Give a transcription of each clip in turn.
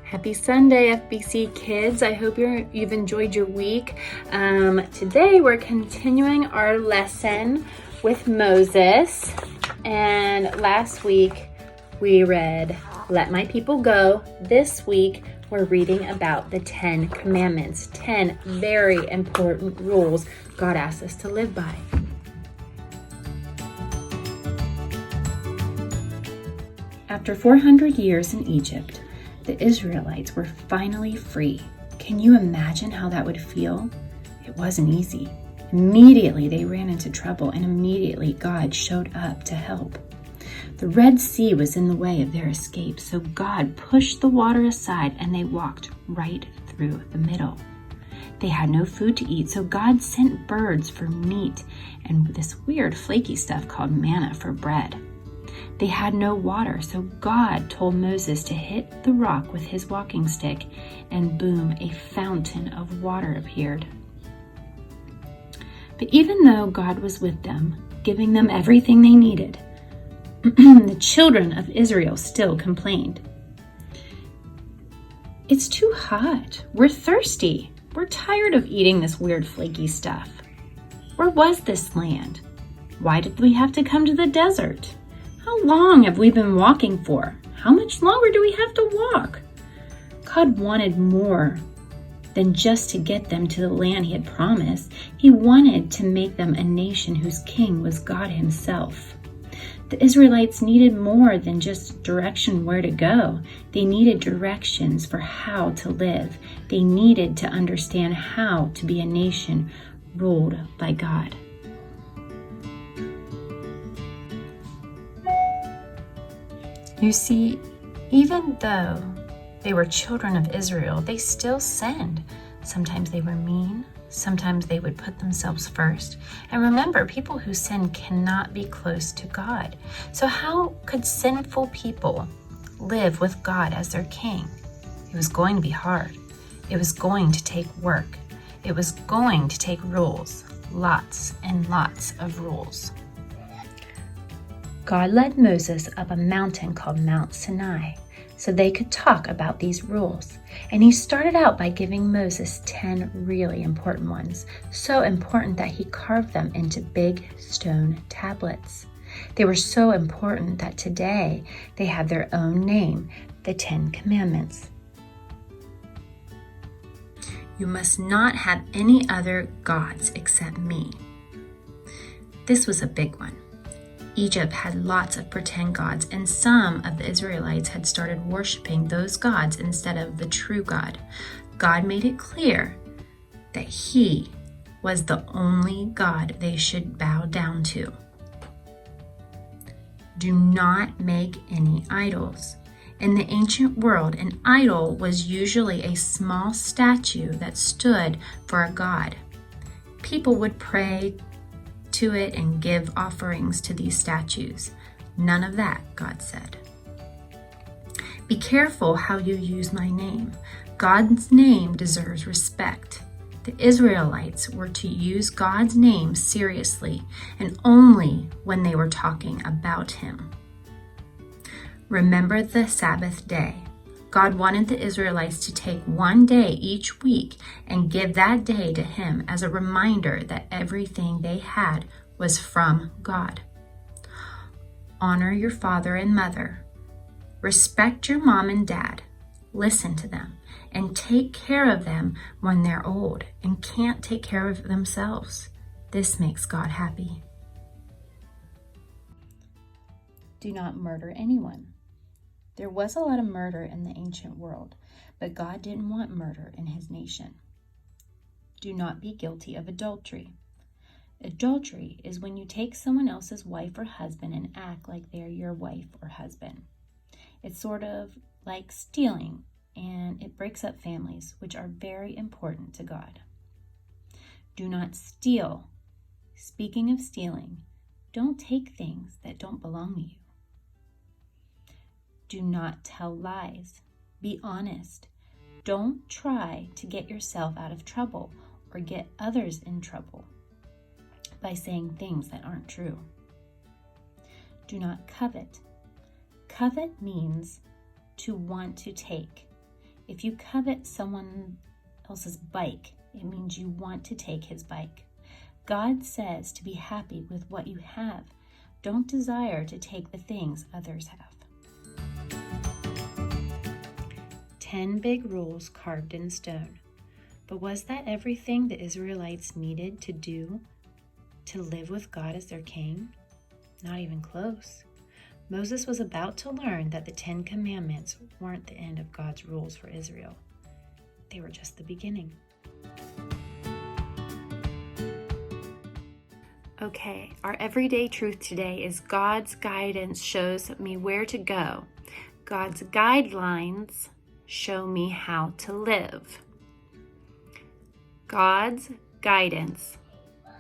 Happy Sunday, FBC kids. I hope you've enjoyed your week. Today we're continuing our lesson with Moses. And last week we read, Let My People Go. This week we're reading about the 10 Commandments, 10 very important rules God asks us to live by. After 400 years in Egypt, the Israelites were finally free. Can you imagine how that would feel? It wasn't easy. Immediately they ran into trouble, and immediately God showed up to help. The Red Sea was in the way of their escape, so God pushed the water aside and they walked right through the middle. They had no food to eat, so God sent birds for meat and this weird flaky stuff called manna for bread. They had no water, so God told Moses to hit the rock with his walking stick, and boom, a fountain of water appeared. But even though God was with them, giving them everything they needed, the children of Israel still complained. It's too hot. We're thirsty. We're tired of eating this weird flaky stuff. Where was this land? Why did we have to come to the desert? How long have we been walking for? How much longer do we have to walk? God wanted more than just to get them to the land he had promised. He wanted to make them a nation whose king was God himself. The Israelites needed more than just direction where to go. They needed directions for how to live. They needed to understand how to be a nation ruled by God. You see, even though they were children of Israel, they still sinned. Sometimes they were mean. Sometimes they would put themselves first. And remember, people who sin cannot be close to God. So how could sinful people live with God as their king? It was going to be hard. It was going to take work. It was going to take rules. Lots and lots of rules. God led Moses up a mountain called Mount Sinai so they could talk about these rules. And he started out by giving Moses 10 really important ones, so important that he carved them into big stone tablets. They were so important that today they have their own name, the 10 Commandments. You must not have any other gods except me. This was a big one. Egypt had lots of pretend gods, and some of the Israelites had started worshiping those gods instead of the true God. God made it clear that He was the only God they should bow down to. Do not make any idols. In the ancient world, an idol was usually a small statue that stood for a god. People would pray to it and give offerings to these statues. None of that, God said. Be careful how you use my name. God's name deserves respect. The Israelites were to use God's name seriously and only when they were talking about him. Remember the Sabbath day. God wanted the Israelites to take one day each week and give that day to him as a reminder that everything they had was from God. Honor your father and mother. Respect your mom and dad. Listen to them and take care of them when they're old and can't take care of themselves. This makes God happy. Do not murder anyone. There was a lot of murder in the ancient world, but God didn't want murder in his nation. Do not be guilty of adultery. Adultery is when you take someone else's wife or husband and act like they're your wife or husband. It's sort of like stealing, and it breaks up families, which are very important to God. Do not steal. Speaking of stealing, don't take things that don't belong to you. Do not tell lies. Be honest. Don't try to get yourself out of trouble or get others in trouble by saying things that aren't true. Do not covet. Covet means to want to take. If you covet someone else's bike, it means you want to take his bike. God says to be happy with what you have. Don't desire to take the things others have. 10 big rules carved in stone. But was that everything the Israelites needed to do to live with God as their king? Not even close. Moses was about to learn that the 10 Commandments weren't the end of God's rules for Israel. They were just the beginning. Okay, our everyday truth today is God's guidance shows me where to go. God's guidelines show me how to live. God's guidance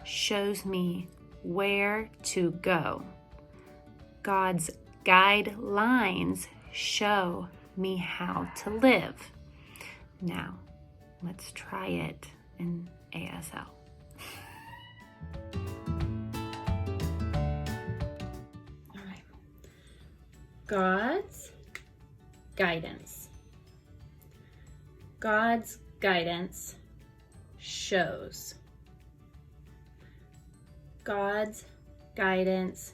shows me where to go. God's guidelines show me how to live. Now, let's try it in ASL. All right. God's guidance. God's guidance shows. God's guidance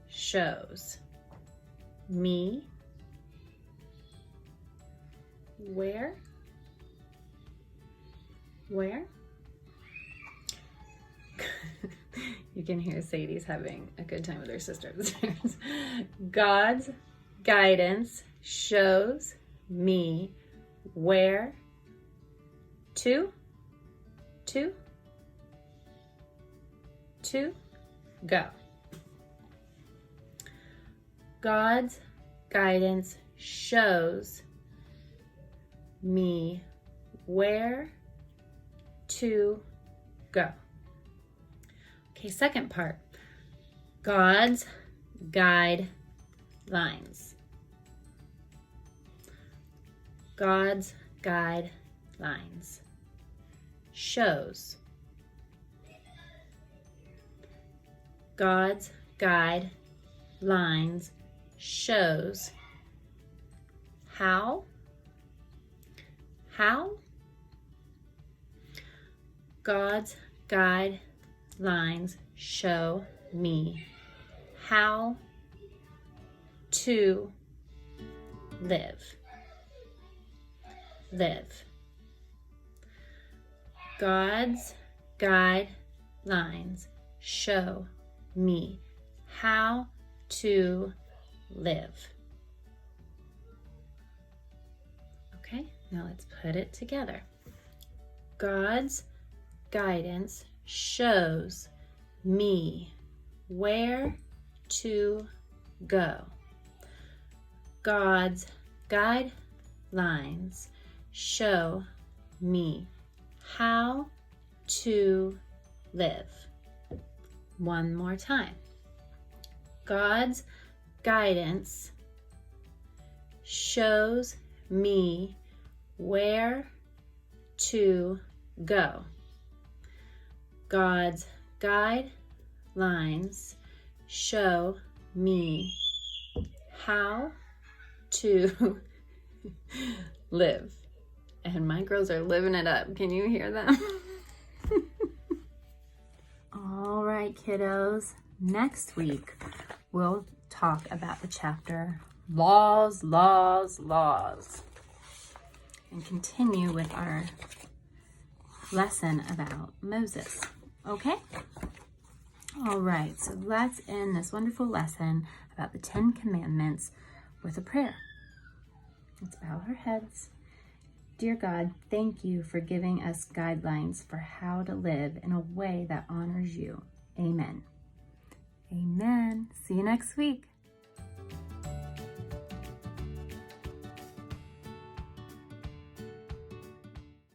shows me where you can hear Sadie's having a good time with her sister upstairs. God's guidance shows me where to go. God's guidance shows me where to go. Okay, second part. God's guidelines. God's guidelines shows. God's guidelines shows how God's guidelines show me how to live. God's guidelines show me how to live. Okay, now let's put it together. God's guidance shows me where to go. God's guidelines show me how to live. One more time. God's guidance shows me where to go. God's guidelines show me how to live. And my girls are living it up. Can you hear them? All right, kiddos. Next week, we'll talk about the chapter Laws, Laws, Laws, and continue with our lesson about Moses. Okay? All right, so let's end this wonderful lesson about the 10 Commandments with a prayer. Let's bow our heads. Dear God, thank you for giving us guidelines for how to live in a way that honors you. Amen. Amen. See you next week.